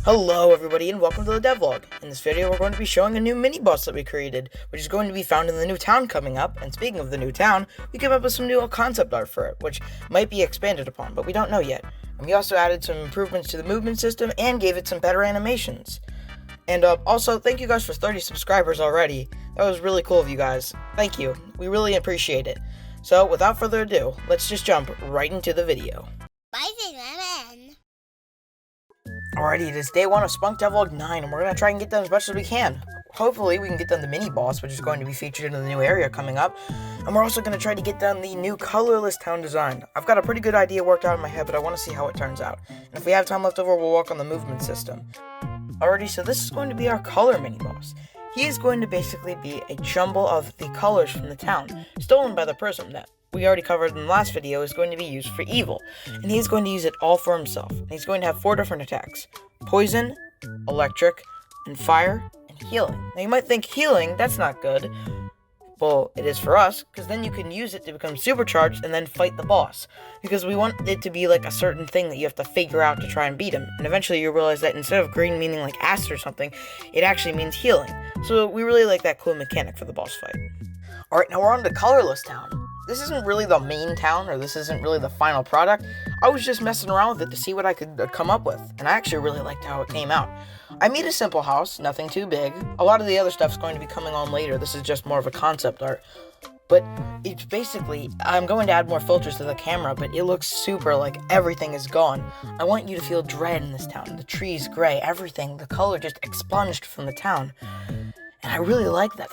Hello everybody and welcome to the Devlog. In this video we're going to be showing a new mini-boss that we created, which is going to be found in the new town coming up, and speaking of the new town, we came up with some new concept art for it, which might be expanded upon, but we don't know yet. And we also added some improvements to the movement system and gave it some better animations. And also, thank you guys for 30 subscribers already. That was really cool of you guys. Thank you. We really appreciate it. So, without further ado, let's just jump right into the video. Alrighty, it is day 1 of Spunk Devlog 9, and we're going to try and get done as much as we can. Hopefully, we can get done the mini-boss, which is going to be featured in the new area coming up. And we're also going to try to get done the new colorless town design. I've got a pretty good idea worked out in my head, but I want to see how it turns out. And if we have time left over, we'll work on the movement system. Alrighty, so this is going to be our color mini-boss. He is going to basically be a jumble of the colors from the town, stolen by the prism that we already covered in the last video is going to be used for evil, and he's going to use it all for himself. And he's going to have 4 different attacks: poison, electric, and fire, and healing. Now you might think healing, that's not good. Well, it is for us, because then you can use it to become supercharged and then fight the boss. Because we want it to be like a certain thing that you have to figure out to try and beat him. And eventually you realize that instead of green meaning like acid or something, it actually means healing. So we really like that cool mechanic for the boss fight. Alright, now we're on to colorless town. This isn't really the main town, or this isn't really the final product. I was just messing around with it to see what I could come up with, and I actually really liked how it came out. I made a simple house, nothing too big. A lot of the other stuff's going to be coming on later. This is just more of a concept art. But it's basically, I'm going to add more filters to the camera, but it looks super like everything is gone. I want you to feel dread in this town. The trees gray, everything, the color just expunged from the town. And I really like that.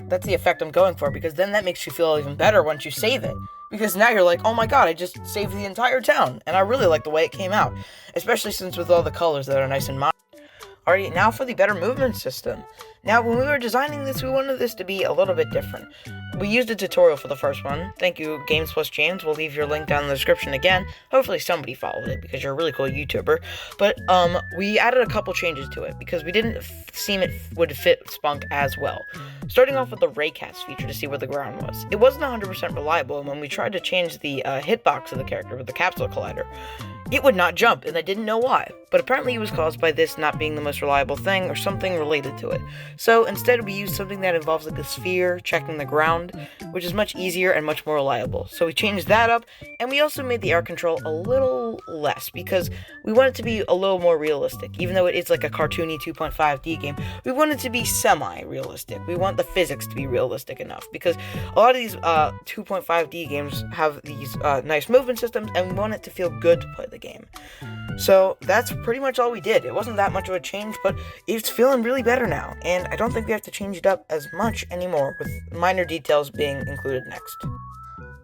That's the effect I'm going for, because then that makes you feel even better once you save it. Because now you're like, oh my god, I just saved the entire town. And I really like the way it came out. Especially since with all the colors that are nice and mild. Alright, now for the better movement system. Now, when we were designing this, we wanted this to be a little bit different. We used a tutorial for the first one. Thank you, Games Plus James. We'll leave your link down in the description again. Hopefully somebody followed it, because you're a really cool YouTuber. But, we added a couple changes to it, because we didn't seem it would fit Spunk as well. Starting off with the raycast feature to see where the ground was. It wasn't 100% reliable, and when we tried to change the hitbox of the character with the capsule collider, it would not jump, and I didn't know why. But apparently it was caused by this not being the most reliable thing, or something related to it. So instead we used something that involves like a sphere checking the ground, which is much easier and much more reliable. So we changed that up, and we also made the air control a little less, because we want it to be a little more realistic. Even though it is like a cartoony 2.5D game, we want it to be semi-realistic. We want the physics to be realistic enough, because a lot of these 2.5D games have these nice movement systems, and we want it to feel good to play the game. So that's pretty much all we did. It wasn't that much of a change, but it's feeling really better now, and I don't think we have to change it up as much anymore, with minor details being included next.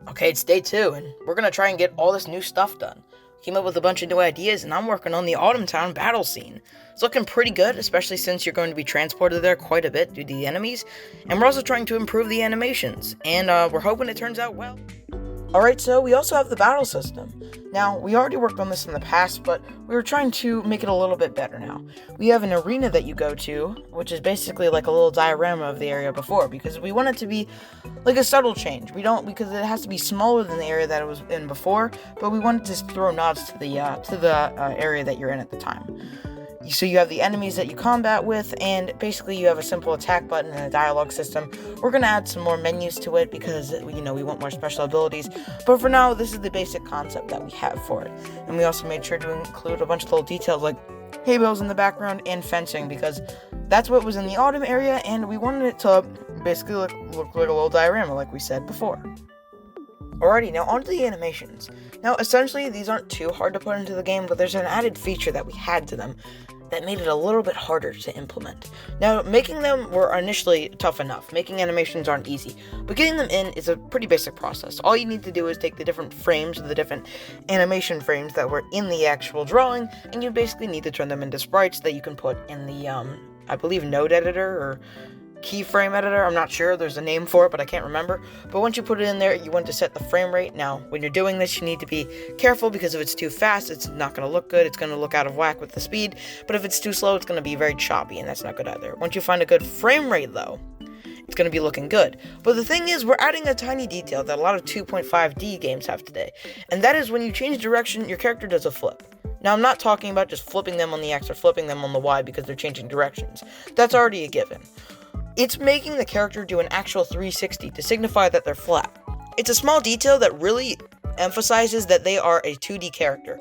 Okay, it's day 2, and we're gonna try and get all this new stuff done. Came up with a bunch of new ideas, and I'm working on the Autumn Town battle scene. It's looking pretty good, especially since you're going to be transported there quite a bit due to the enemies, and we're also trying to improve the animations, and we're hoping it turns out well. Alright, so we also have the battle system. Now, we already worked on this in the past, but we were trying to make it a little bit better now. We have an arena that you go to, which is basically like a little diorama of the area before, because we want it to be like a subtle change. Because it has to be smaller than the area that it was in before, but we wanted to throw nods to the area that you're in at the time. So you have the enemies that you combat with, and basically you have a simple attack button and a dialogue system. We're going to add some more menus to it because, we want more special abilities. But for now, this is the basic concept that we have for it. And we also made sure to include a bunch of little details like hay bales in the background and fencing, because that's what was in the autumn area, and we wanted it to basically look like a little diorama like we said before. Alrighty, now onto the animations. Now, essentially, these aren't too hard to put into the game, but there's an added feature that we had to them that made it a little bit harder to implement. Now, making them were initially tough enough. Making animations aren't easy, but getting them in is a pretty basic process. All you need to do is take the different frames, the different animation frames that were in the actual drawing, and you basically need to turn them into sprites that you can put in the, I believe, node editor, or keyframe editor. I'm not sure, there's a name for it, but I can't remember. But once you put it in there, you want to set the frame rate. Now, when you're doing this, you need to be careful, because if it's too fast, it's not going to look good. It's going to look out of whack with the speed. But if it's too slow, it's going to be very choppy, and that's not good either. Once you find a good frame rate, though, it's going to be looking good. But the thing is, we're adding a tiny detail that a lot of 2.5D games have today, and that is when you change direction, your character does a flip. Now, I'm not talking about just flipping them on the X or flipping them on the Y because they're changing directions. That's already a given. It's making the character do an actual 360 to signify that they're flat. It's a small detail that really emphasizes that they are a 2D character.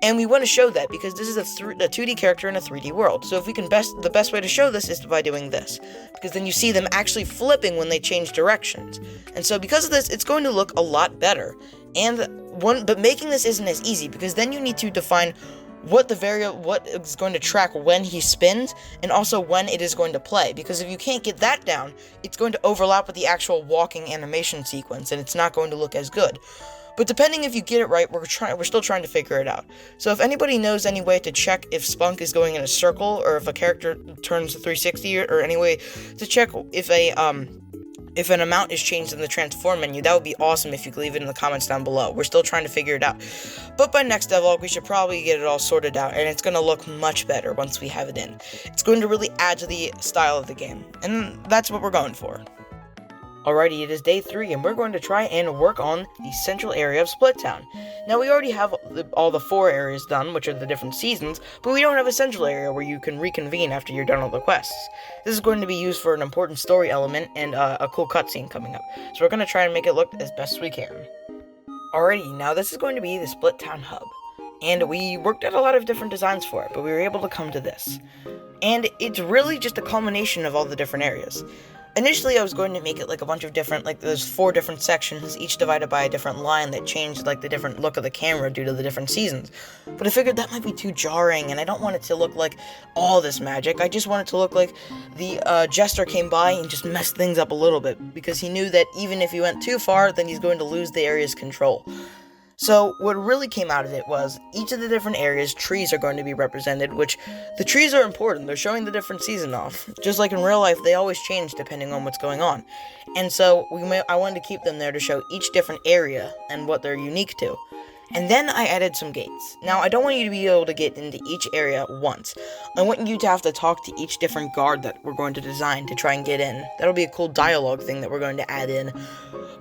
And we want to show that because this is a 2D character in a 3D world. So if we can the best way to show this is by doing this. Because then you see them actually flipping when they change directions. And so because of this, it's going to look a lot better. But making this isn't as easy because then you need to define what is going to track when he spins and also when it is going to play. Because if you can't get that down, it's going to overlap with the actual walking animation sequence and it's not going to look as good. But depending if you get it right, we're still trying to figure it out. So if anybody knows any way to check if Spunk is going in a circle or if a character turns 360 or any way to check if an amount is changed in the transform menu, that would be awesome if you could leave it in the comments down below. We're still trying to figure it out. But by next devlog, we should probably get it all sorted out, and it's going to look much better once we have it in. It's going to really add to the style of the game, and that's what we're going for. Alrighty, it is day 3, and we're going to try and work on the central area of Split Town. Now, we already have all the 4 areas done, which are the different seasons, but we don't have a central area where you can reconvene after you're done all the quests. This is going to be used for an important story element and a cool cutscene coming up, so we're going to try and make it look as best as we can. Alrighty, now this is going to be the Split Town hub, and we worked out a lot of different designs for it, but we were able to come to this. And it's really just a culmination of all the different areas. Initially, I was going to make it like a bunch of different, like there's 4 different sections, each divided by a different line that changed like the different look of the camera due to the different seasons. But I figured that might be too jarring, and I don't want it to look like all this magic. I just want it to look like the jester came by and just messed things up a little bit, because he knew that even if he went too far, then he's going to lose the area's control. So what really came out of it was each of the different areas, trees are going to be represented, which the trees are important. They're showing the different season off. Just like in real life, they always change depending on what's going on. And so I wanted to keep them there to show each different area and what they're unique to. And then I added some gates. Now, I don't want you to be able to get into each area once. I want you to have to talk to each different guard that we're going to design to try and get in. That'll be a cool dialogue thing that we're going to add in.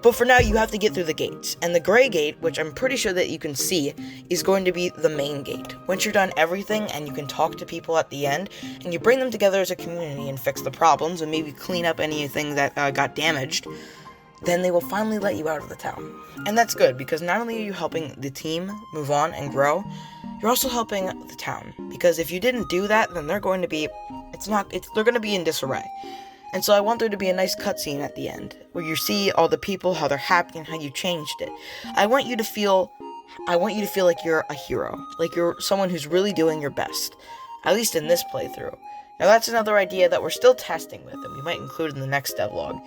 But for now, you have to get through the gates. And the gray gate, which I'm pretty sure that you can see, is going to be the main gate. Once you're done everything and you can talk to people at the end, and you bring them together as a community and fix the problems and maybe clean up anything that got damaged, then they will finally let you out of the town. And that's good, because not only are you helping the team move on and grow, you're also helping the town. Because if you didn't do that, then they're going to be, they're going to be in disarray. And so I want there to be a nice cutscene at the end, where you see all the people, how they're happy, and how you changed it. I want you to feel like you're a hero, like you're someone who's really doing your best, at least in this playthrough. Now that's another idea that we're still testing with, and we might include in the next devlog.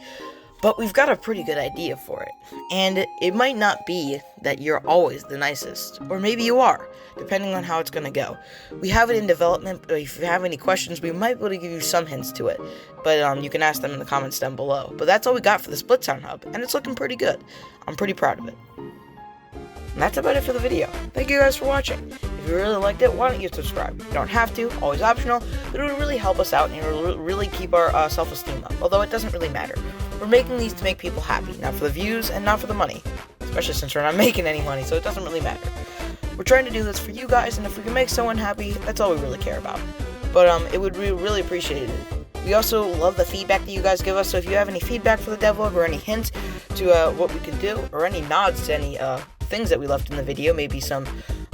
But we've got a pretty good idea for it, and it might not be that you're always the nicest, or maybe you are, depending on how it's going to go. We have it in development, but if you have any questions, we might be able to give you some hints to it, but you can ask them in the comments down below. But that's all we got for the Split Town hub, and it's looking pretty good. I'm pretty proud of it. And that's about it for the video. Thank you guys for watching. If you really liked it, why don't you subscribe? You don't have to, always optional, but it would really help us out, and it would really keep our self-esteem up, although it doesn't really matter. We're making these to make people happy, not for the views and not for the money, especially since we're not making any money, so it doesn't really matter. We're trying to do this for you guys, and if we can make someone happy, that's all we really care about. But it would be really appreciated. We also love the feedback that you guys give us, so if you have any feedback for the devlog or any hints to what we can do, or any nods to any things that we left in the video, maybe some,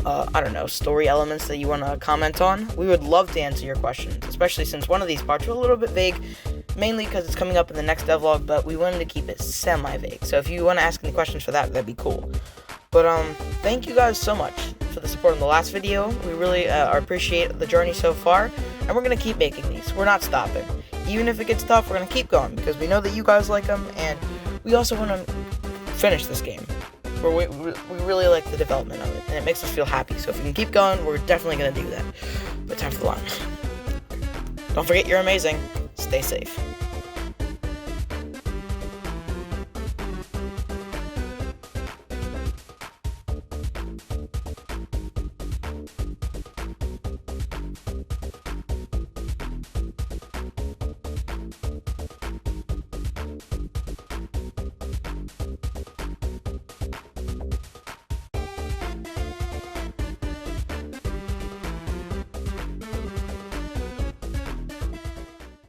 I don't know, story elements that you want to comment on, we would love to answer your questions, especially since one of these parts was a little bit vague, mainly because it's coming up in the next devlog, but we wanted to keep it semi-vague, so if you want to ask any questions for that, that'd be cool. But, thank you guys so much for the support in the last video. We really appreciate the journey so far, and we're going to keep making these. We're not stopping. Even if it gets tough, we're going to keep going, because we know that you guys like them, and we also want to finish this game. We really like the development of it, and it makes us feel happy. So if we can keep going, we're definitely going to do that. But time for the line. Don't forget, you're amazing. Stay safe.